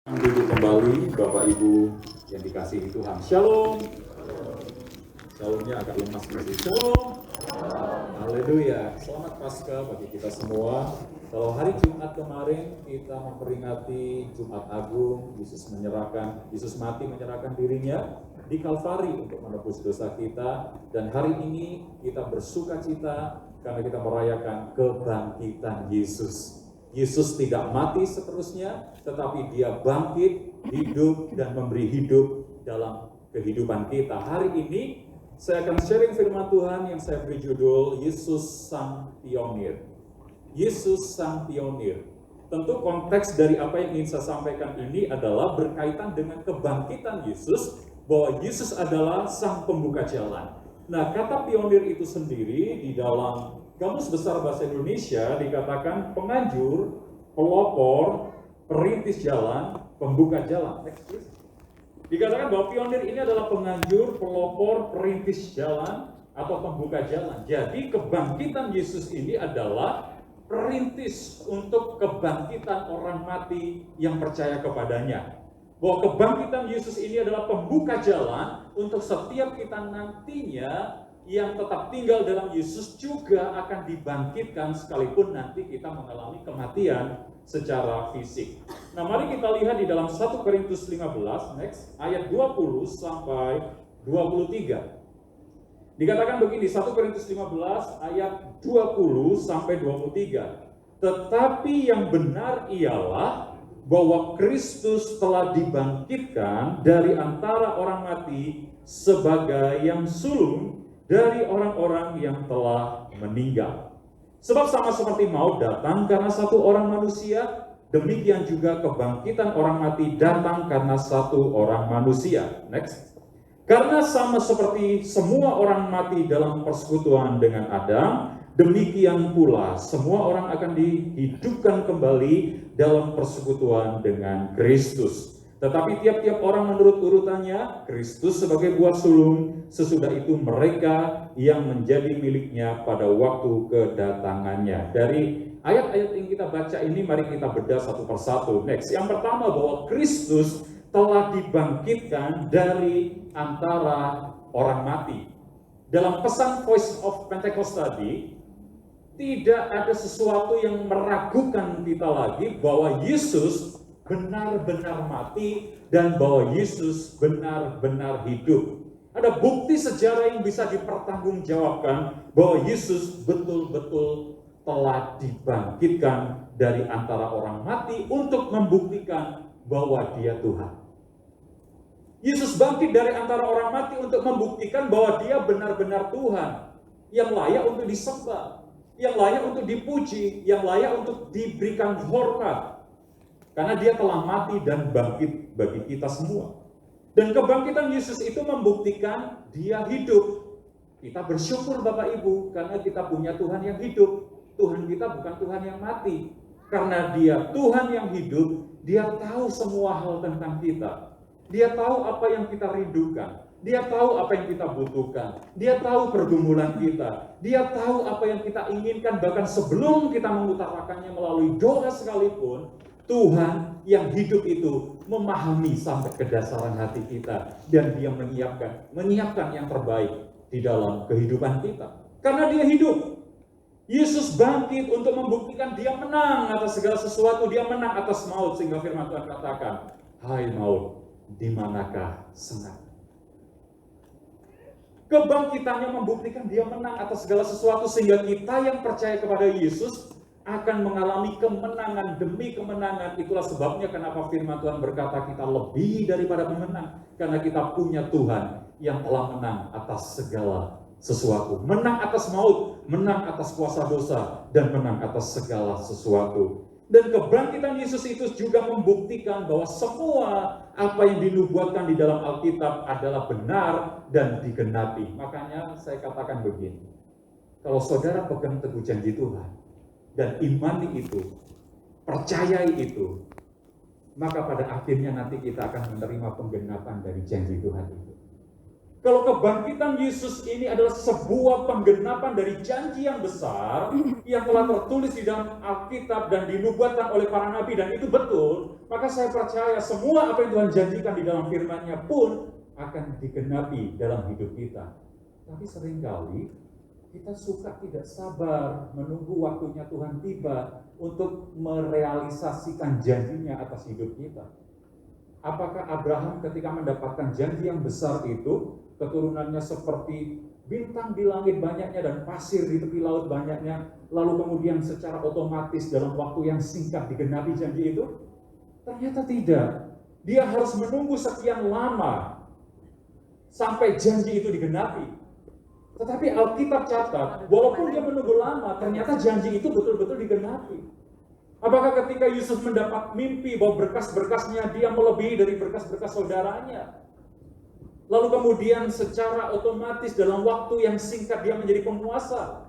Duduk kembali, Bapak Ibu yang dikasihi Tuhan. Shalom. Shalomnya agak lemas masih. Shalom. Haleluya. Selamat Paskah bagi kita semua. Kalau hari Jumat kemarin kita memperingati Jumat Agung, Yesus mati menyerahkan dirinya di Kalvari untuk menebus dosa kita. Dan hari ini kita bersukacita karena kita merayakan kebangkitan Yesus. Yesus tidak mati seterusnya, tetapi dia bangkit, hidup, dan memberi hidup dalam kehidupan kita. Hari ini, saya akan sharing firman Tuhan yang saya beri judul, Yesus Sang Pionir. Yesus Sang Pionir. Tentu konteks dari apa yang ingin saya sampaikan ini adalah berkaitan dengan kebangkitan Yesus, bahwa Yesus adalah Sang Pembuka Jalan. Nah, kata pionir itu sendiri di dalam Kamus Besar Bahasa Indonesia dikatakan penganjur, pelopor, perintis jalan, pembuka jalan. Next please. Dikatakan bahwa pionir ini adalah penganjur, pelopor, perintis jalan, atau pembuka jalan. Jadi kebangkitan Yesus ini adalah perintis untuk kebangkitan orang mati yang percaya kepadanya. Bahwa kebangkitan Yesus ini adalah pembuka jalan untuk setiap kita nantinya yang tetap tinggal dalam Yesus juga akan dibangkitkan sekalipun nanti kita mengalami kematian secara fisik. Nah, mari kita lihat di dalam 1 Korintus 15, next, ayat 20 sampai 23. Dikatakan begini, 1 Korintus 15 ayat 20 sampai 23. Tetapi yang benar ialah bahwa Kristus telah dibangkitkan dari antara orang mati sebagai yang sulung dari orang-orang yang telah meninggal. Sebab sama seperti maut datang karena satu orang manusia, demikian juga kebangkitan orang mati datang karena satu orang manusia. Next. Karena sama seperti semua orang mati dalam persekutuan dengan Adam, demikian pula semua orang akan dihidupkan kembali dalam persekutuan dengan Kristus. Tetapi tiap-tiap orang menurut urutannya, Kristus sebagai buah sulung, sesudah itu mereka yang menjadi miliknya pada waktu kedatangannya. Dari ayat-ayat yang kita baca ini, mari kita bedah satu persatu. Next, yang pertama bahwa Kristus telah dibangkitkan dari antara orang mati. Dalam pesan Voice of Pentecost tadi, tidak ada sesuatu yang meragukan kita lagi bahwa Yesus benar-benar mati dan bahwa Yesus benar-benar hidup. Ada bukti sejarah yang bisa dipertanggungjawabkan bahwa Yesus betul-betul telah dibangkitkan dari antara orang mati untuk membuktikan bahwa dia Tuhan. Yesus bangkit dari antara orang mati untuk membuktikan bahwa dia benar-benar Tuhan yang layak untuk disembah, yang layak untuk dipuji, yang layak untuk diberikan hormat. Karena dia telah mati dan bangkit bagi kita semua. Dan kebangkitan Yesus itu membuktikan dia hidup. Kita bersyukur Bapak Ibu karena kita punya Tuhan yang hidup. Tuhan kita bukan Tuhan yang mati. Karena dia Tuhan yang hidup, dia tahu semua hal tentang kita. Dia tahu apa yang kita rindukan. Dia tahu apa yang kita butuhkan. Dia tahu pergumulan kita. Dia tahu apa yang kita inginkan. Bahkan sebelum kita mengutarakannya melalui doa sekalipun, Tuhan yang hidup itu memahami sampai kedasaran hati kita. Dan dia menyiapkan yang terbaik di dalam kehidupan kita. Karena dia hidup. Yesus bangkit untuk membuktikan dia menang atas segala sesuatu. Dia menang atas maut. Sehingga firman Tuhan katakan, hai maut, di manakah sengat? Kebangkitannya membuktikan dia menang atas segala sesuatu. Sehingga kita yang percaya kepada Yesus akan mengalami kemenangan demi kemenangan. Itulah sebabnya kenapa firman Tuhan berkata kita lebih daripada pemenang. Karena kita punya Tuhan yang telah menang atas segala sesuatu. Menang atas maut, menang atas kuasa dosa, dan menang atas segala sesuatu. Dan kebangkitan Yesus itu juga membuktikan bahwa semua apa yang dinubuatkan di dalam Alkitab adalah benar dan digenapi. Makanya saya katakan begini, kalau saudara pegang teguh janji Tuhan, dan imani itu, percayai itu, maka pada akhirnya nanti kita akan menerima penggenapan dari janji Tuhan itu. Kalau kebangkitan Yesus ini adalah sebuah penggenapan dari janji yang besar yang telah tertulis di dalam Alkitab dan dinubuatkan oleh para nabi, dan itu betul, Maka saya percaya semua apa yang Tuhan janjikan di dalam firman-Nya pun akan digenapi dalam hidup kita. Tapi seringkali kita suka tidak sabar menunggu waktunya Tuhan tiba untuk merealisasikan janjinya atas hidup kita. Apakah Abraham ketika mendapatkan janji yang besar itu, keturunannya seperti bintang di langit banyaknya dan pasir di tepi laut banyaknya, lalu kemudian secara otomatis dalam waktu yang singkat digenapi janji itu? Ternyata tidak. Dia harus menunggu sekian lama sampai janji itu digenapi. Tetapi Alkitab catat, walaupun dia menunggu lama, ternyata janji itu betul-betul digenapi. Apakah ketika Yusuf mendapat mimpi bahwa berkas-berkasnya dia melebihi dari berkas-berkas saudaranya? Lalu kemudian secara otomatis dalam waktu yang singkat dia menjadi penguasa.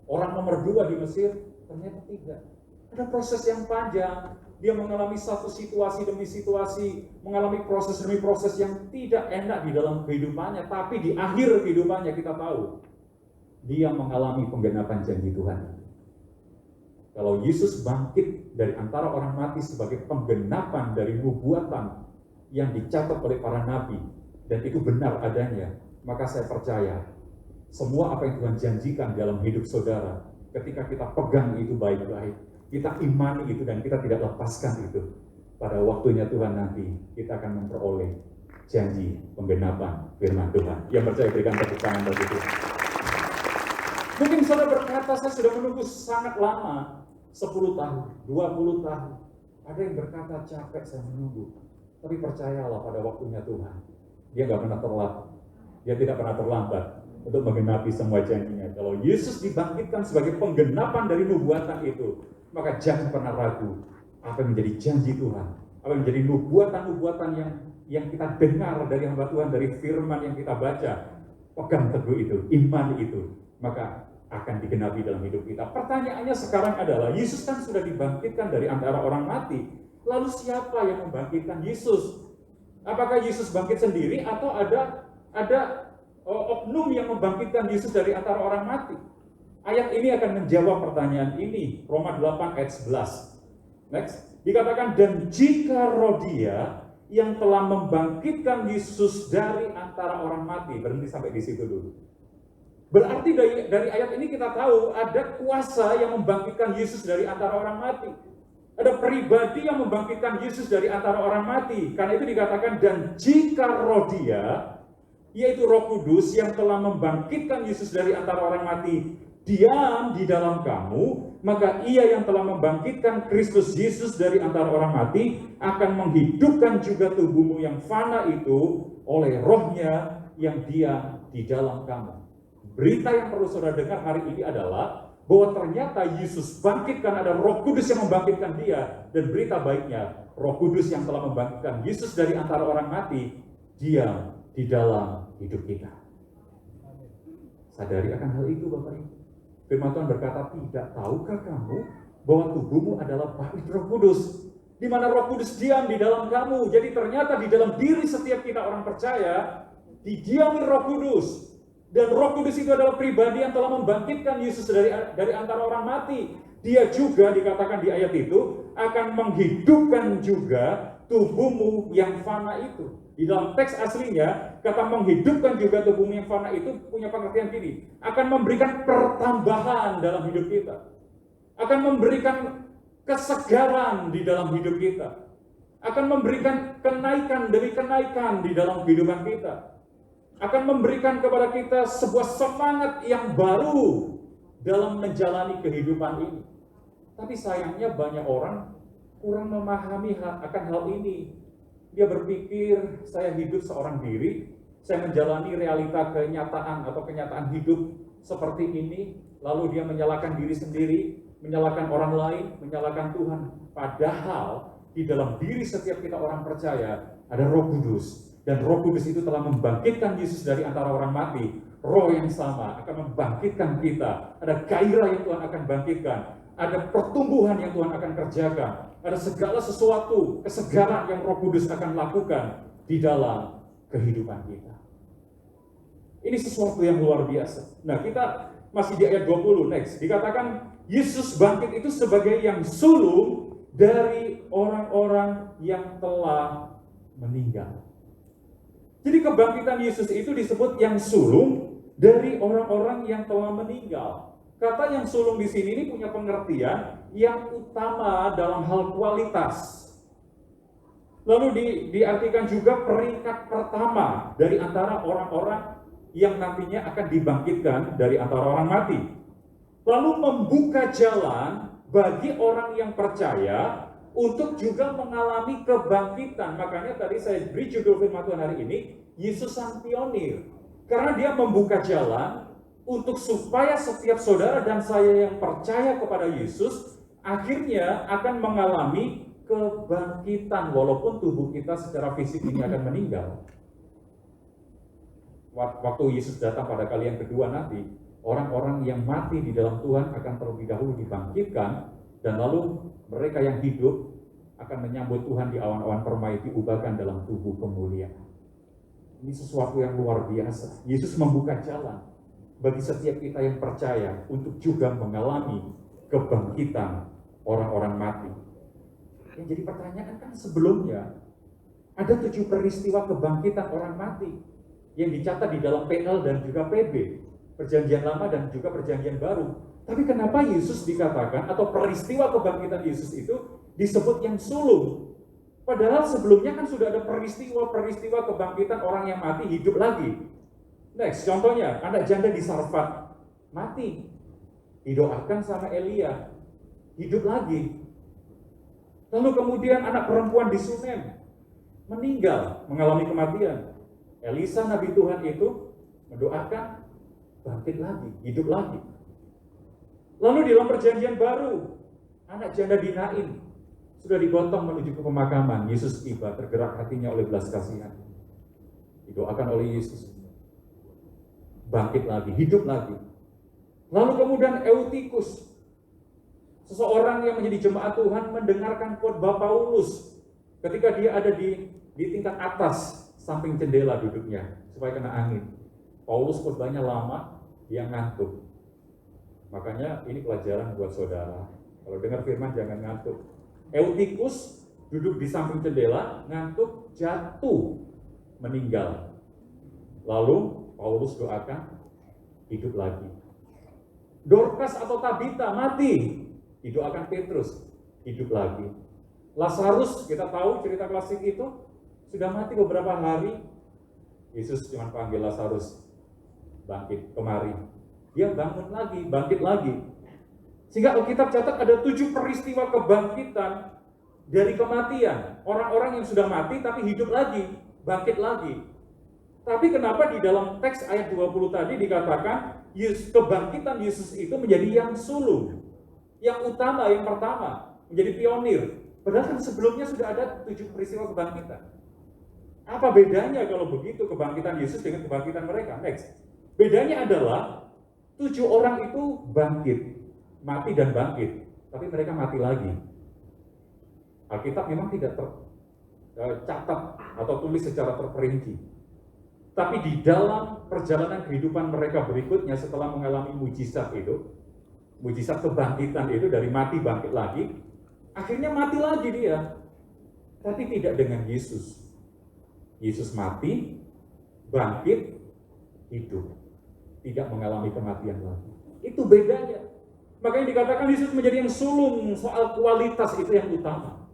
Orang nomor 2 di Mesir, ternyata tidak. Ada proses yang panjang. Dia mengalami satu situasi demi situasi, mengalami proses demi proses yang tidak enak di dalam kehidupannya. Tapi di akhir kehidupannya kita tahu, dia mengalami penggenapan janji Tuhan. Kalau Yesus bangkit dari antara orang mati sebagai penggenapan dari nubuatan yang dicatat oleh para nabi, dan itu benar adanya, maka saya percaya semua apa yang Tuhan janjikan dalam hidup saudara, ketika kita pegang itu baik-baik, kita imani itu dan kita tidak lepaskan itu, pada waktunya Tuhan nanti kita akan memperoleh janji penggenapan firman Tuhan. Yang percaya berikan tepuk tangan bagi Tuhan. Mungkin saudara berkata, saya sudah menunggu sangat lama, 10 tahun, 20 tahun. Ada yang berkata, capek saya menunggu. Tapi percayalah pada waktunya Tuhan. Dia nggak pernah telat. Dia tidak pernah terlambat untuk menggenapi semua janjinya. Kalau Yesus dibangkitkan sebagai penggenapan dari nubuatan itu, maka jangan pernah ragu apa yang menjadi janji Tuhan. Apa yang menjadi nubuatan-nubuatan yang kita dengar dari hamba Tuhan, dari firman yang kita baca. Pegang teguh itu, iman itu. Maka akan digenapi dalam hidup kita. Pertanyaannya sekarang adalah, Yesus kan sudah dibangkitkan dari antara orang mati. Lalu siapa yang membangkitkan Yesus? Apakah Yesus bangkit sendiri atau ada oknum yang membangkitkan Yesus dari antara orang mati? Ayat ini akan menjawab pertanyaan ini. Roma 8 ayat 11. Next. Dikatakan, dan jika roh Dia yang telah membangkitkan Yesus dari antara orang mati. Berhenti sampai di situ dulu. Berarti dari ayat ini kita tahu ada kuasa yang membangkitkan Yesus dari antara orang mati. Ada pribadi yang membangkitkan Yesus dari antara orang mati. Karena itu dikatakan, dan jika roh Dia, yaitu Roh Kudus yang telah membangkitkan Yesus dari antara orang mati, diam di dalam kamu, maka Ia yang telah membangkitkan Kristus Yesus dari antara orang mati akan menghidupkan juga tubuhmu yang fana itu oleh Roh-Nya yang diam di dalam kamu. Berita yang perlu saudara dengar hari ini adalah bahwa ternyata Yesus bangkit karena ada Roh Kudus yang membangkitkan Dia. Dan berita baiknya, Roh Kudus yang telah membangkitkan Yesus dari antara orang mati, diam di dalam hidup kita. Sadari akan hal itu Bapak Ibu. Firman Tuhan berkata, tidak tahukah kamu bahwa tubuhmu adalah bait Roh Kudus, di mana Roh Kudus diam di dalam kamu. Jadi ternyata di dalam diri setiap kita orang percaya didiami Roh Kudus. Dan Roh Kudus itu adalah pribadi yang telah membangkitkan Yesus dari antara orang mati. Dia juga dikatakan di ayat itu akan menghidupkan juga tubuhmu yang fana itu. Di dalam teks aslinya, kata menghidupkan juga tubuhmu yang fana itu punya pengertian gini. Akan memberikan pertambahan dalam hidup kita. Akan memberikan kesegaran di dalam hidup kita. Akan memberikan kenaikan demi kenaikan di dalam kehidupan kita. Akan memberikan kepada kita sebuah semangat yang baru dalam menjalani kehidupan ini. Tapi sayangnya banyak orang kurang memahami akan hal ini. Dia berpikir, saya hidup seorang diri, saya menjalani realita kenyataan atau kenyataan hidup seperti ini, lalu dia menyalahkan diri sendiri, menyalahkan orang lain, menyalahkan Tuhan. Padahal di dalam diri setiap kita orang percaya ada Roh Kudus. Dan Roh Kudus itu telah membangkitkan Yesus dari antara orang mati. Roh yang sama akan membangkitkan kita. Ada gairah yang Tuhan akan bangkitkan. Ada pertumbuhan yang Tuhan akan kerjakan. Ada segala sesuatu, kesegaran yang Roh Kudus akan lakukan di dalam kehidupan kita. Ini sesuatu yang luar biasa. Nah, kita masih di ayat 20, next. Dikatakan Yesus bangkit itu sebagai yang sulung dari orang-orang yang telah meninggal. Jadi kebangkitan Yesus itu disebut yang sulung dari orang-orang yang telah meninggal. Kata yang sulung di sini ini punya pengertian yang utama dalam hal kualitas. Lalu diartikan juga peringkat pertama dari antara orang-orang yang nantinya akan dibangkitkan dari antara orang mati. Lalu membuka jalan bagi orang yang percaya untuk juga mengalami kebangkitan. Makanya tadi saya beri judul firman Tuhan hari ini, Yesus Sang Pionir. Karena dia membuka jalan untuk supaya setiap saudara dan saya yang percaya kepada Yesus akhirnya akan mengalami kebangkitan walaupun tubuh kita secara fisik ini akan meninggal. Waktu Yesus datang pada kali yang kedua nanti, orang-orang yang mati di dalam Tuhan akan terlebih dahulu dibangkitkan, dan lalu mereka yang hidup akan menyambut Tuhan di awan-awan permai, diubahkan dalam tubuh kemuliaan. Ini sesuatu yang luar biasa. Yesus membuka jalan bagi setiap kita yang percaya untuk juga mengalami kebangkitan orang-orang mati. Yang jadi pertanyaan kan sebelumnya, ada 7 peristiwa kebangkitan orang mati yang dicatat di dalam PL dan juga PB, Perjanjian Lama dan juga Perjanjian Baru. Tapi kenapa Yesus dikatakan, atau peristiwa kebangkitan Yesus itu disebut yang sulung? Padahal sebelumnya kan sudah ada peristiwa-peristiwa kebangkitan orang yang mati hidup lagi. Next, contohnya, anak janda di Sarfat mati, didoakan sama Elia, hidup lagi. Lalu kemudian anak perempuan di Sunem meninggal, mengalami kematian. Elisa Nabi Tuhan itu mendoakan, bangkit lagi, hidup lagi. Lalu di dalam Perjanjian Baru, anak janda di Nain sudah digotong menuju ke pemakaman. Yesus tiba, tergerak hatinya oleh belas kasihan, didoakan oleh Yesus, bangkit lagi, hidup lagi. Lalu kemudian Eutikus, seseorang yang menjadi jemaat Tuhan, mendengarkan khotbah Paulus ketika dia ada di tingkat atas samping jendela duduknya supaya kena angin. Paulus khotbahnya lama, dia ngantuk. Makanya ini pelajaran buat saudara. Kalau dengar firman jangan ngantuk. Eutikus duduk di samping jendela, ngantuk, jatuh, meninggal. Lalu Paulus doakan, hidup lagi. Dorcas atau Tabita mati, didoakan Petrus, hidup lagi. Lazarus, kita tahu cerita klasik itu, sudah mati beberapa hari. Yesus cuma panggil Lazarus, bangkit kemari. Dia bangun lagi, bangkit lagi. Sehingga Alkitab catat ada 7 peristiwa kebangkitan dari kematian. Orang-orang yang sudah mati tapi hidup lagi, bangkit lagi. Tapi kenapa di dalam teks ayat 20 tadi dikatakan kebangkitan Yesus itu menjadi yang sulung, yang utama, yang pertama, menjadi pionir. Padahal kan sebelumnya sudah ada 7 peristiwa kebangkitan. Apa bedanya kalau begitu kebangkitan Yesus dengan kebangkitan mereka? Next. Bedanya adalah 7 orang itu bangkit, mati dan bangkit, tapi mereka mati lagi. Alkitab memang tidak tercatat atau tulis secara terperinci. Tapi di dalam perjalanan kehidupan mereka berikutnya setelah mengalami mujizat itu, mujizat kebangkitan itu dari mati bangkit lagi, akhirnya mati lagi dia. Tapi tidak dengan Yesus. Yesus mati, bangkit, hidup. Tidak mengalami kematian lagi. Itu bedanya. Makanya dikatakan Yesus menjadi yang sulung, soal kualitas itu yang utama.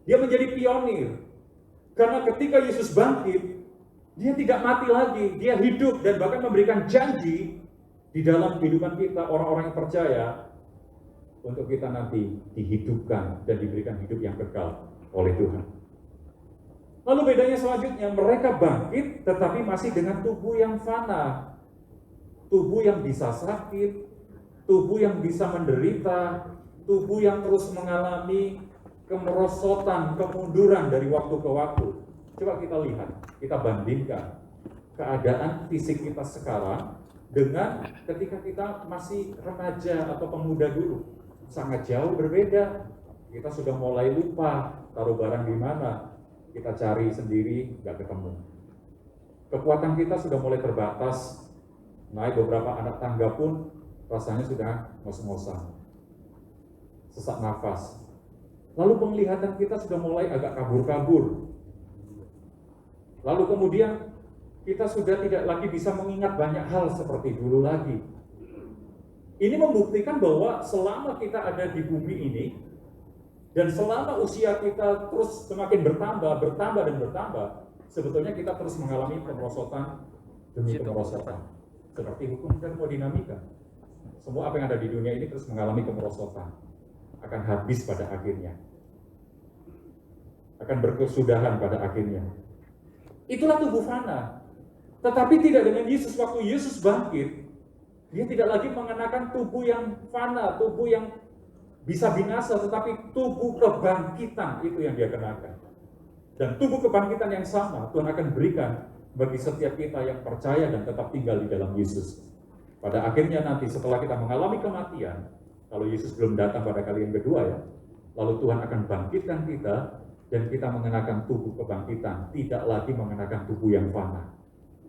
Dia menjadi pionir. Karena ketika Yesus bangkit, dia tidak mati lagi, dia hidup dan bahkan memberikan janji di dalam kehidupan kita, orang-orang yang percaya, untuk kita nanti dihidupkan dan diberikan hidup yang kekal oleh Tuhan. Lalu bedanya selanjutnya, mereka bangkit tetapi masih dengan tubuh yang fana. Tubuh yang bisa sakit, tubuh yang bisa menderita, tubuh yang terus mengalami kemerosotan, kemunduran dari waktu ke waktu. Coba kita lihat, kita bandingkan keadaan fisik kita sekarang dengan ketika kita masih remaja atau pemuda dulu. Sangat jauh berbeda. Kita sudah mulai lupa taruh barang di mana, kita cari sendiri, nggak ketemu. Kekuatan kita sudah mulai terbatas. Naik beberapa anak tangga pun rasanya sudah ngos-ngosan, sesak nafas. Lalu penglihatan kita sudah mulai agak kabur-kabur. Lalu kemudian kita sudah tidak lagi bisa mengingat banyak hal seperti dulu lagi. Ini membuktikan bahwa selama kita ada di bumi ini, dan selama usia kita terus semakin bertambah, sebetulnya kita terus mengalami kemerosotan demi kemerosotan. Seperti hukum termodinamika. Semua apa yang ada di dunia ini terus mengalami kemerosotan. Akan habis pada akhirnya. Akan berkesudahan pada akhirnya. Itulah tubuh fana. Tetapi tidak dengan Yesus. Waktu Yesus bangkit, dia tidak lagi mengenakan tubuh yang fana, tubuh yang bisa binasa, tetapi tubuh kebangkitan itu yang dia kenakan. Dan tubuh kebangkitan yang sama Tuhan akan berikan bagi setiap kita yang percaya dan tetap tinggal di dalam Yesus. Pada akhirnya nanti setelah kita mengalami kematian, kalau Yesus belum datang pada kali yang kedua ya, lalu Tuhan akan bangkitkan kita dan kita mengenakan tubuh kebangkitan, tidak lagi mengenakan tubuh yang fana.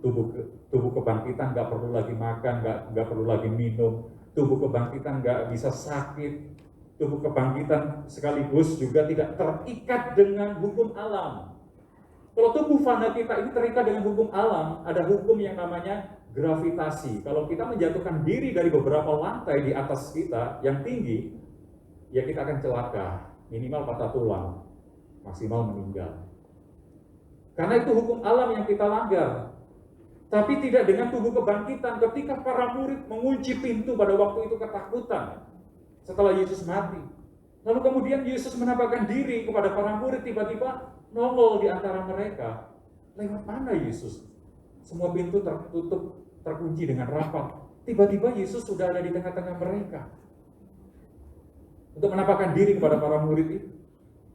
Tubuh kebangkitan nggak perlu lagi makan, nggak perlu lagi minum. Tubuh kebangkitan nggak bisa sakit. Tubuh kebangkitan sekaligus juga tidak terikat dengan hukum alam. Kalau tubuh fana kita ini terikat dengan hukum alam, ada hukum yang namanya gravitasi. Kalau kita menjatuhkan diri dari beberapa lantai di atas kita yang tinggi, ya kita akan celaka, minimal patah tulang, maksimal meninggal. Karena itu hukum alam yang kita langgar. Tapi tidak dengan tubuh kebangkitan. Ketika para murid mengunci pintu pada waktu itu ketakutan setelah Yesus mati. Lalu kemudian Yesus menampakkan diri kepada para murid, tiba-tiba nongol di antara mereka. Lewat mana Yesus? Semua pintu tertutup, terkunci dengan rapat. Tiba-tiba Yesus sudah ada di tengah-tengah mereka. Untuk menampakkan diri kepada para murid itu.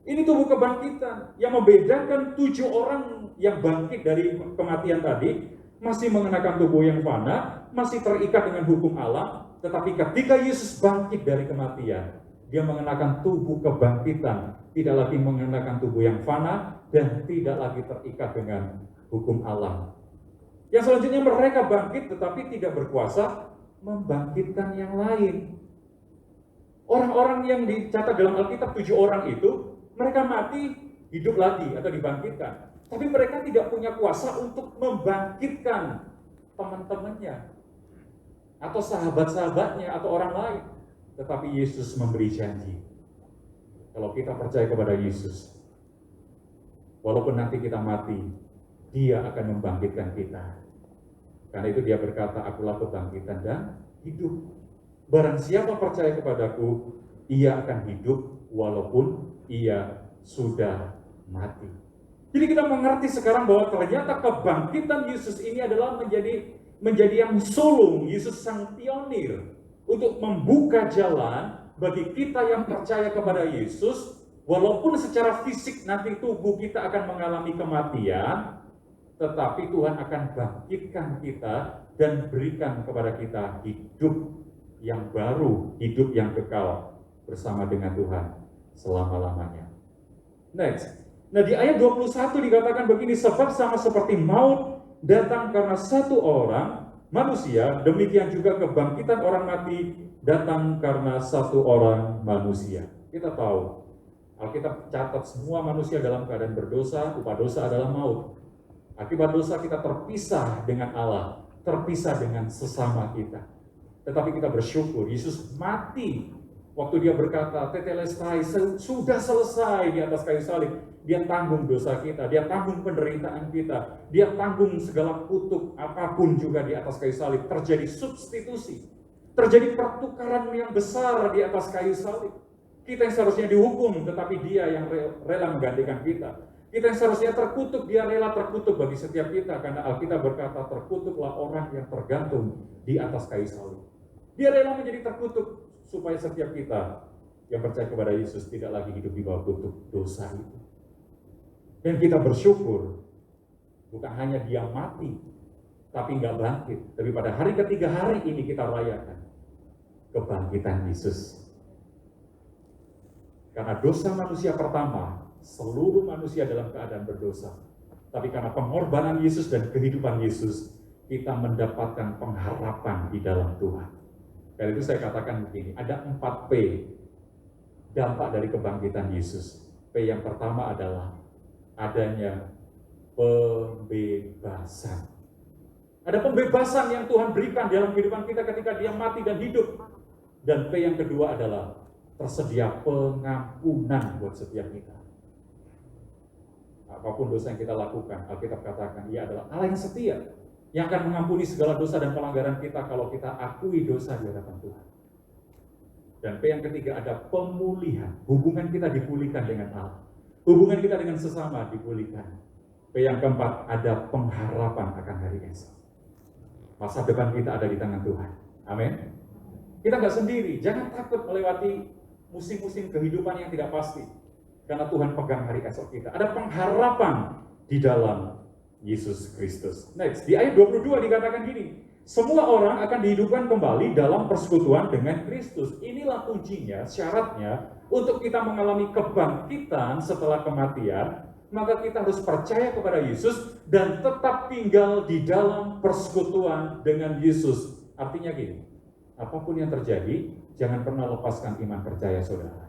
Ini tubuh kebangkitan yang membedakan 7 orang yang bangkit dari kematian tadi, masih mengenakan tubuh yang fana, masih terikat dengan hukum alam, tetapi ketika Yesus bangkit dari kematian, dia mengenakan tubuh kebangkitan, tidak lagi mengenakan tubuh yang fana, dan tidak lagi terikat dengan hukum alam. Yang selanjutnya mereka bangkit, tetapi tidak berkuasa membangkitkan yang lain. Orang-orang yang dicatat dalam Alkitab 7 orang itu, mereka mati, hidup lagi atau dibangkitkan. Tapi mereka tidak punya kuasa untuk membangkitkan teman-temannya atau sahabat-sahabatnya atau orang lain. Tetapi Yesus memberi janji. Kalau kita percaya kepada Yesus, walaupun nanti kita mati, Dia akan membangkitkan kita. Karena itu Dia berkata, akulah kebangkitan dan hidup. Barang siapa percaya kepadaku, ia akan hidup walaupun ia sudah mati. Jadi kita mengerti sekarang bahwa ternyata kebangkitan Yesus ini adalah menjadi yang sulung, Yesus sang pionir untuk membuka jalan bagi kita yang percaya kepada Yesus, walaupun secara fisik nanti tubuh kita akan mengalami kematian, tetapi Tuhan akan bangkitkan kita dan berikan kepada kita hidup yang baru, hidup yang kekal bersama dengan Tuhan selama-lamanya. Next. Nah di ayat 21 dikatakan begini, sebab sama seperti maut datang karena satu orang manusia, demikian juga kebangkitan orang mati datang karena satu orang manusia. Kita tahu, Alkitab catat semua manusia dalam keadaan berdosa, upah dosa adalah maut. Akibat dosa kita terpisah dengan Allah, terpisah dengan sesama kita. Tetapi kita bersyukur, Yesus mati waktu Dia berkata, tetelestai, sudah selesai di atas kayu salib. Dia tanggung dosa kita, Dia tanggung penderitaan kita, Dia tanggung segala kutuk apapun juga di atas kayu salib. Terjadi substitusi, terjadi pertukaran yang besar di atas kayu salib. Kita yang seharusnya dihukum, tetapi Dia yang rela menggantikan kita. Kita yang seharusnya terkutuk, Dia rela terkutuk bagi setiap kita. Karena Alkitab berkata, terkutuklah orang yang tergantung di atas kayu salib. Dia rela menjadi terkutuk supaya setiap kita yang percaya kepada Yesus tidak lagi hidup di bawah kutuk dosa itu. Dan kita bersyukur, bukan hanya Dia mati, tapi nggak bangkit. Tapi pada hari ketiga hari ini kita rayakan kebangkitan Yesus. Karena dosa manusia pertama, seluruh manusia dalam keadaan berdosa. Tapi karena pengorbanan Yesus dan kehidupan Yesus, kita mendapatkan pengharapan di dalam Tuhan. Karena itu saya katakan begini, ada 4P dampak dari kebangkitan Yesus. P yang pertama adalah adanya pembebasan. Ada pembebasan yang Tuhan berikan dalam kehidupan kita ketika Dia mati dan hidup. Dan P yang kedua adalah tersedia pengampunan buat setiap kita. Apapun dosa yang kita lakukan, Alkitab katakan Ia adalah Allah yang setia, yang akan mengampuni segala dosa dan pelanggaran kita kalau kita akui dosa di hadapan Tuhan. Dan P yang ketiga ada pemulihan. Hubungan kita dipulihkan dengan Allah. Hubungan kita dengan sesama dipulihkan. P yang keempat ada pengharapan akan hari esok. Masa depan kita ada di tangan Tuhan. Amin. Kita nggak sendiri. Jangan takut melewati musim-musim kehidupan yang tidak pasti. Karena Tuhan pegang hari esok kita. Ada pengharapan di dalam Yesus Kristus. Next, di ayat 22 dikatakan gini. Semua orang akan dihidupkan kembali dalam persekutuan dengan Kristus. Inilah kuncinya, syaratnya untuk kita mengalami kebangkitan setelah kematian. Maka kita harus percaya kepada Yesus dan tetap tinggal di dalam persekutuan dengan Yesus. Artinya gini, apapun yang terjadi, jangan pernah lepaskan iman percaya saudara.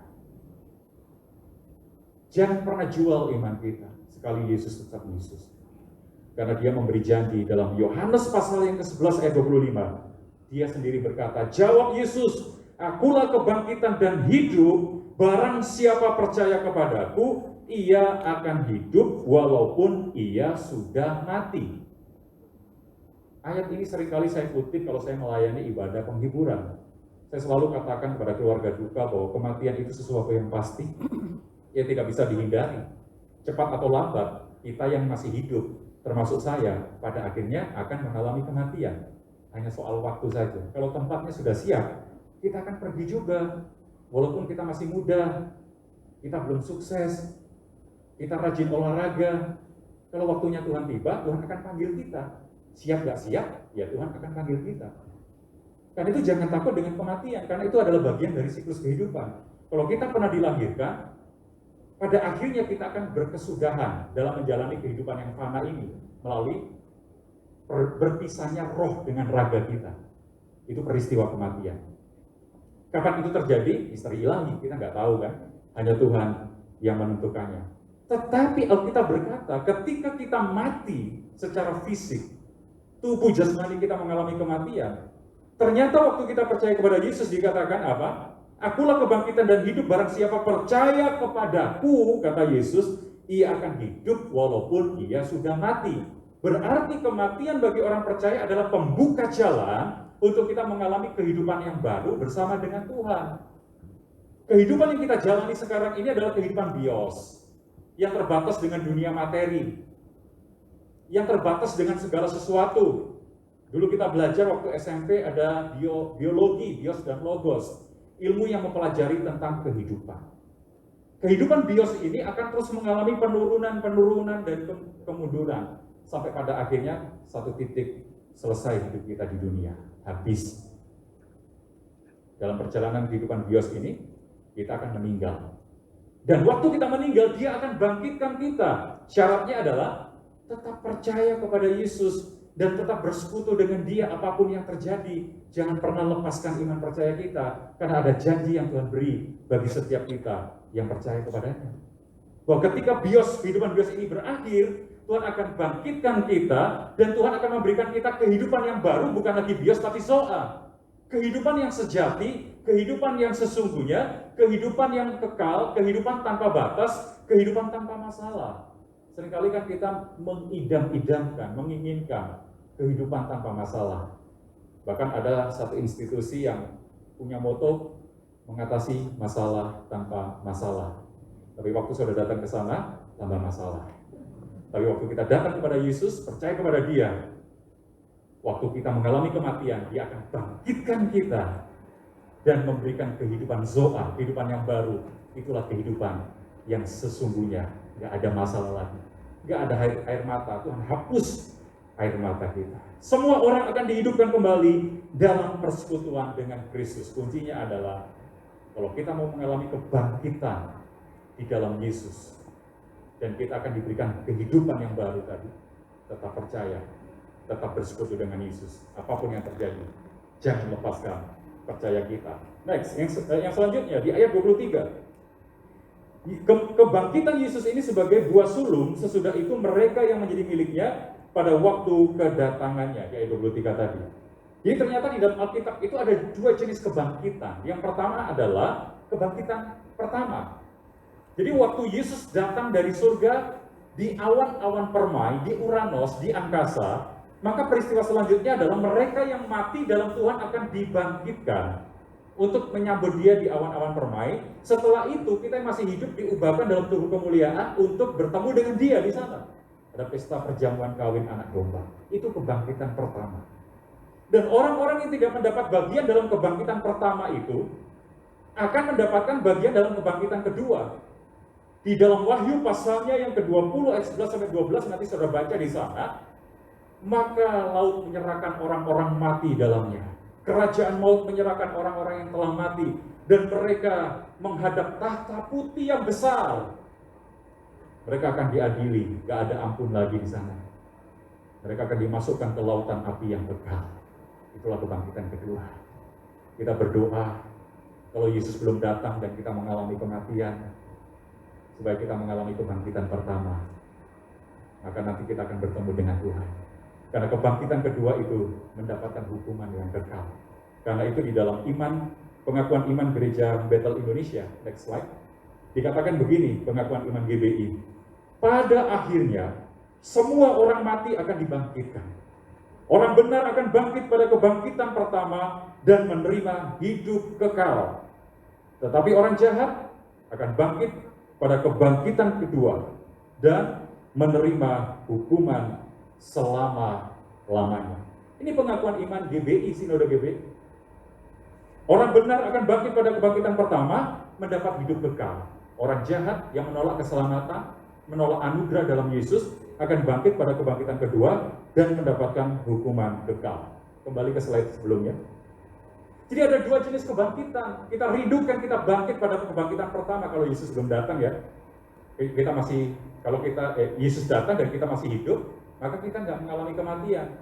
Jangan pernah jual iman kita, sekali Yesus tetap Yesus. Karena Dia memberi janji dalam Yohanes pasal yang ke-11 ayat 25. Dia sendiri berkata, jawab Yesus, akulah kebangkitan dan hidup, barang siapa percaya kepadaku, ia akan hidup walaupun ia sudah mati. Ayat ini seringkali saya kutip kalau saya melayani ibadah penghiburan. Saya selalu katakan kepada keluarga duka bahwa kematian itu sesuatu yang pasti, yang tidak bisa dihindari. Cepat atau lambat, kita yang masih hidup, termasuk saya, pada akhirnya akan mengalami kematian. Hanya soal waktu saja. Kalau tempatnya sudah siap, kita akan pergi juga. Walaupun kita masih muda, kita belum sukses, kita rajin olahraga. Kalau waktunya Tuhan tiba, Tuhan akan panggil kita. Siap gak siap, ya Tuhan akan panggil kita. Karena itu jangan takut dengan kematian, karena itu adalah bagian dari siklus kehidupan. Kalau kita pernah dilahirkan, pada akhirnya kita akan berkesudahan dalam menjalani kehidupan yang fana ini melalui berpisahnya roh dengan raga kita. Itu peristiwa kematian. Kapan itu terjadi? Misteri ilahi, kita nggak tahu kan. Hanya Tuhan yang menentukannya. Tetapi Alkitab berkata, ketika kita mati secara fisik, tubuh jasmani kita mengalami kematian. Ternyata waktu kita percaya kepada Yesus dikatakan apa? Akulah kebangkitan dan hidup, barang siapa percaya kepadaku, kata Yesus, ia akan hidup walaupun ia sudah mati. Berarti kematian bagi orang percaya adalah pembuka jalan untuk kita mengalami kehidupan yang baru bersama dengan Tuhan. Kehidupan yang kita jalani sekarang ini adalah kehidupan bios, yang terbatas dengan dunia materi, yang terbatas dengan segala sesuatu. Dulu kita belajar waktu SMP ada biologi, bios dan logos. Ilmu yang mempelajari tentang kehidupan. Kehidupan bios ini akan terus mengalami penurunan dan kemunduran. Sampai pada akhirnya satu titik selesai hidup kita di dunia. Habis. Dalam perjalanan kehidupan bios ini, kita akan meninggal. Dan waktu kita meninggal, Dia akan bangkitkan kita. Syaratnya adalah tetap percaya kepada Yesus dan tetap bersekutu dengan Dia apapun yang terjadi. Jangan pernah lepaskan iman percaya kita, karena ada janji yang Tuhan beri bagi setiap kita yang percaya kepadanya. Bahwa ketika kehidupan bios ini berakhir, Tuhan akan bangkitkan kita dan Tuhan akan memberikan kita kehidupan yang baru, bukan lagi bios tapi zoa. Kehidupan yang sejati, kehidupan yang sesungguhnya, kehidupan yang kekal, kehidupan tanpa batas, kehidupan tanpa masalah. Seringkali kan kita mengidam-idamkan, menginginkan kehidupan tanpa masalah. Bahkan ada satu institusi yang punya moto mengatasi masalah tanpa masalah. Tapi waktu sudah datang ke sana, tambah masalah. Tapi waktu kita datang kepada Yesus, percaya kepada Dia, waktu kita mengalami kematian, Dia akan bangkitkan kita dan memberikan kehidupan zoa, kehidupan yang baru. Itulah kehidupan yang sesungguhnya. Gak ada masalah lagi, gak ada air mata. Tuhan hapus air mata kita. Semua orang akan dihidupkan kembali dalam persekutuan dengan Kristus. Kuncinya adalah kalau kita mau mengalami kebangkitan di dalam Yesus, dan kita akan diberikan kehidupan yang baru tadi, tetap percaya, tetap bersekutu dengan Yesus. Apapun yang terjadi, jangan lepaskan percaya kita. Next, yang selanjutnya di ayat 23. Kebangkitan Yesus ini sebagai buah sulung, sesudah itu mereka yang menjadi miliknya pada waktu kedatangannya, yaitu 23 tadi. Jadi ternyata di dalam Alkitab itu ada dua jenis kebangkitan. Yang pertama adalah kebangkitan pertama. Jadi waktu Yesus datang dari surga di awan-awan permai, di Uranos, di angkasa, maka peristiwa selanjutnya adalah mereka yang mati dalam Tuhan akan dibangkitkan untuk menyambut dia di awan-awan permai. Setelah itu kita yang masih hidup diubahkan dalam tubuh kemuliaan untuk bertemu dengan dia di sana. Ada pesta perjamuan kawin anak domba. Itu kebangkitan pertama. Dan orang-orang yang tidak mendapat bagian dalam kebangkitan pertama itu akan mendapatkan bagian dalam kebangkitan kedua. Di dalam Wahyu pasalnya yang ke-20 ayat 11 sampai 12 nanti saudara baca di sana, maka laut menyerahkan orang-orang mati dalamnya. Kerajaan maut menyerahkan orang-orang yang telah mati dan mereka menghadap tahta putih yang besar. Mereka akan diadili, gak ada ampun lagi di sana. Mereka akan dimasukkan ke lautan api yang kekal. Itulah kebangkitan kedua. Kita berdoa kalau Yesus belum datang dan kita mengalami kematian, supaya kita mengalami kebangkitan pertama, maka nanti kita akan bertemu dengan Tuhan. Karena kebangkitan kedua itu mendapatkan hukuman yang kekal. Karena itu di dalam pengakuan iman Gereja Bethel Indonesia, next slide, dikatakan begini, pengakuan iman GBI. Pada akhirnya, semua orang mati akan dibangkitkan. Orang benar akan bangkit pada kebangkitan pertama dan menerima hidup kekal. Tetapi orang jahat akan bangkit pada kebangkitan kedua dan menerima hukuman selama-lamanya. Ini pengakuan iman GBI, Sinode GBI. Orang benar akan bangkit pada kebangkitan pertama, mendapat hidup kekal. Orang jahat yang menolak keselamatan, menolak anugerah dalam Yesus, akan bangkit pada kebangkitan kedua dan mendapatkan hukuman kekal. Kembali ke slide sebelumnya. Jadi ada dua jenis kebangkitan. Kita rindukan kita bangkit pada kebangkitan pertama kalau Yesus belum datang ya. Kita masih, kalau Yesus datang dan kita masih hidup, maka kita nggak mengalami kematian.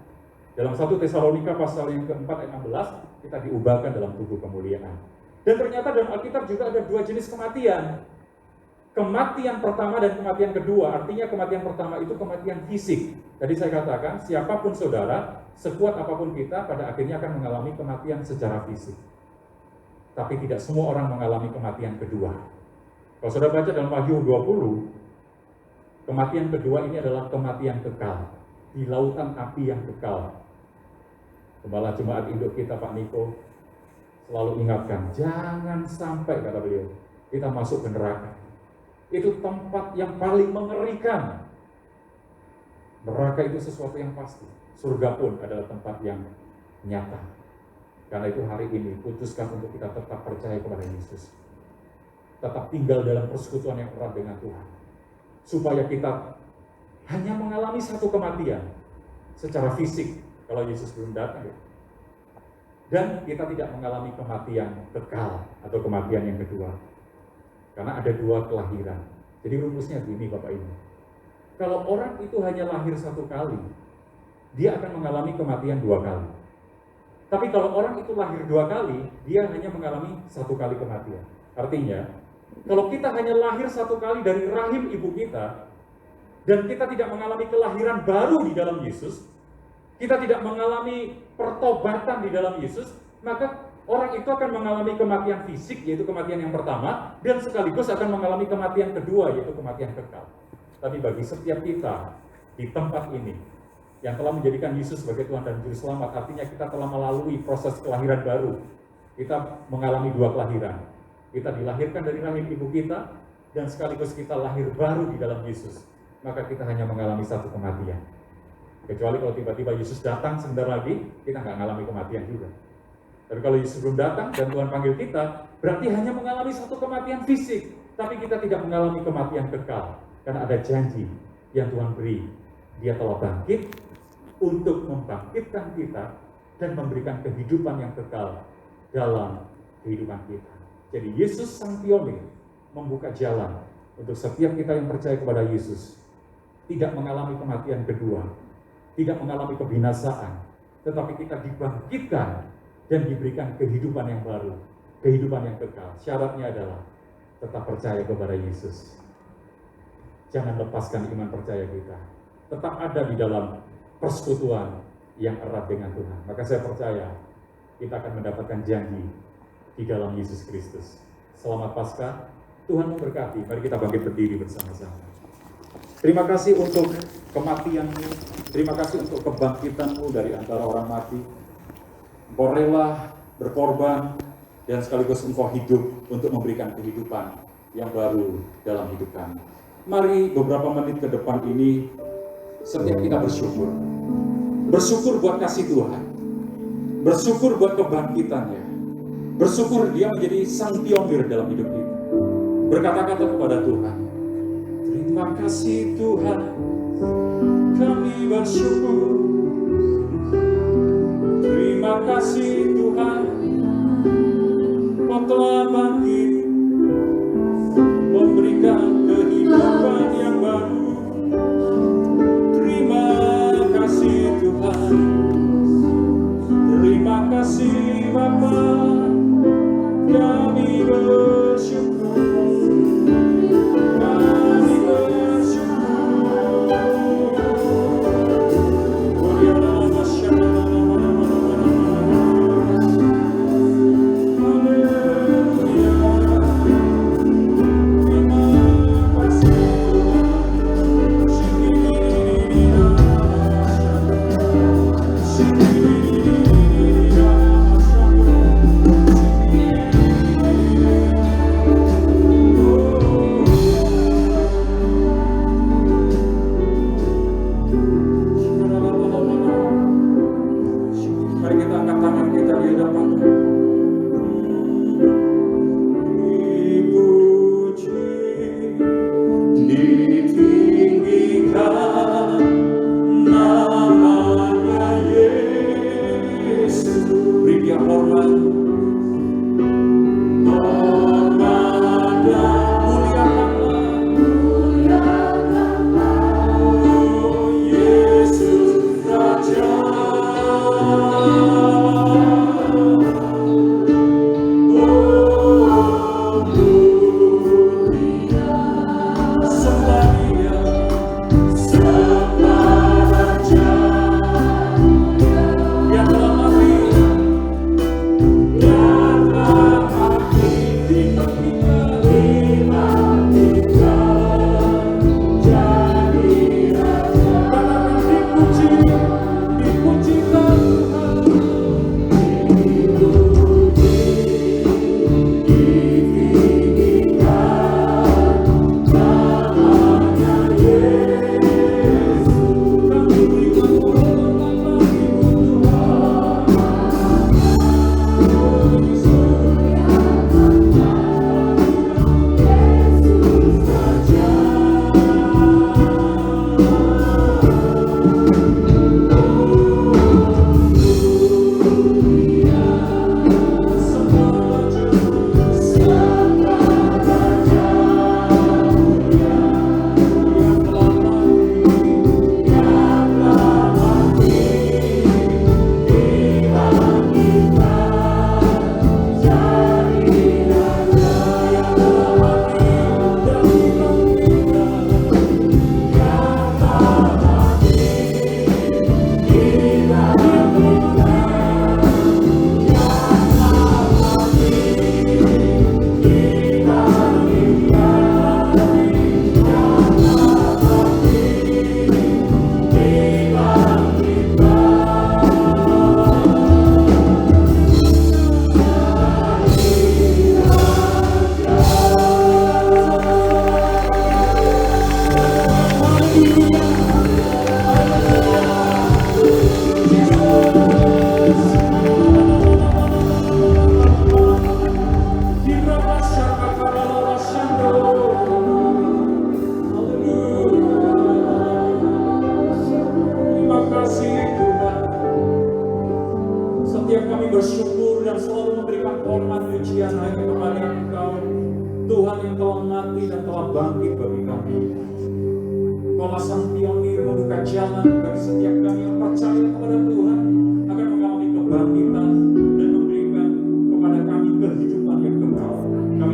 Dalam 1 Tesalonika pasal yang keempat ayat 16, kita diubahkan dalam tubuh kemuliaan. Dan ternyata dalam Alkitab juga ada dua jenis kematian. Kematian pertama dan kematian kedua, artinya kematian pertama itu kematian fisik. Tadi saya katakan, siapapun saudara, sekuat apapun kita, pada akhirnya akan mengalami kematian secara fisik. Tapi tidak semua orang mengalami kematian kedua. Kalau saudara baca dalam Wahyu 20, kematian kedua ini adalah kematian kekal, di lautan api yang kekal. Gembala Jemaat Induk kita, Pak Niko, selalu ingatkan, jangan sampai, kata beliau, kita masuk ke neraka. Itu tempat yang paling mengerikan. Neraka itu sesuatu yang pasti. Surga pun adalah tempat yang nyata. Karena itu hari ini putuskan untuk kita tetap percaya kepada Yesus. Tetap tinggal dalam persekutuan yang erat dengan Tuhan. Supaya kita hanya mengalami satu kematian secara fisik kalau Yesus belum datang. Dan kita tidak mengalami kematian kekal atau kematian yang kedua. Karena ada dua kelahiran. Jadi rumusnya gini Bapak Ibu. Kalau orang itu hanya lahir satu kali, dia akan mengalami kematian dua kali. Tapi kalau orang itu lahir dua kali, dia hanya mengalami satu kali kematian. Artinya, kalau kita hanya lahir satu kali dari rahim ibu kita, dan kita tidak mengalami kelahiran baru di dalam Yesus, kita tidak mengalami pertobatan di dalam Yesus, maka orang itu akan mengalami kematian fisik, yaitu kematian yang pertama, dan sekaligus akan mengalami kematian kedua, yaitu kematian kekal. Tapi bagi setiap kita di tempat ini, yang telah menjadikan Yesus sebagai Tuhan dan Juru Selamat, artinya kita telah melalui proses kelahiran baru. Kita mengalami dua kelahiran. Kita dilahirkan dari rahim ibu kita, dan sekaligus kita lahir baru di dalam Yesus. Maka kita hanya mengalami satu kematian. Kecuali kalau tiba-tiba Yesus datang sebentar lagi, kita nggak mengalami kematian juga. Tapi kalau Yesus belum datang dan Tuhan panggil kita, berarti hanya mengalami satu kematian fisik, tapi kita tidak mengalami kematian kekal. Karena ada janji yang Tuhan beri. Dia telah bangkit untuk membangkitkan kita dan memberikan kehidupan yang kekal dalam kehidupan kita. Jadi Yesus Sang Pionir membuka jalan untuk setiap kita yang percaya kepada Yesus tidak mengalami kematian kedua, tidak mengalami kebinasaan, tetapi kita dibangkitkan dan diberikan kehidupan yang baru, kehidupan yang kekal. Syaratnya adalah tetap percaya kepada Yesus. Jangan lepaskan iman percaya kita. Tetap ada di dalam persekutuan yang erat dengan Tuhan. Maka saya percaya kita akan mendapatkan janji di dalam Yesus Kristus. Selamat Paskah, Tuhan memberkati. Mari kita bangkit berdiri bersama-sama. Terima kasih untuk kematian-Mu, terima kasih untuk kebangkitan-Mu dari antara orang mati. Engkau rela berkorban dan sekaligus Engkau hidup untuk memberikan kehidupan yang baru dalam hidup kami. Mari beberapa menit ke depan ini setiap kita bersyukur. Bersyukur buat kasih Tuhan. Bersyukur buat kebangkitannya. Bersyukur Dia menjadi sang pionir dalam hidup kita. Berkata-kata kepada Tuhan, terima kasih Tuhan, kami bersyukur. Terima kasih Tuhan, Kau telah bangkit, memberikan kehidupan yang baru. Terima kasih Tuhan, terima kasih Bapa, kami bersyukur.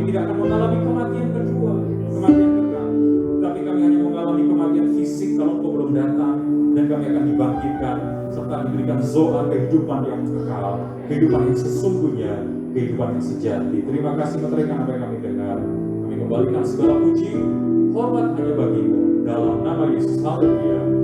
Tidak akan mengalami kematian datang dan kami akan dibangkitkan serta diberikan zoa kehidupan yang kekal, kehidupan yang sesungguhnya, kehidupan yang sejati. Terima kasih menerima apa yang kami dengar. Kami kembalikan segala puji, hormat hanya bagimu dalam nama Yesus. Haleluya.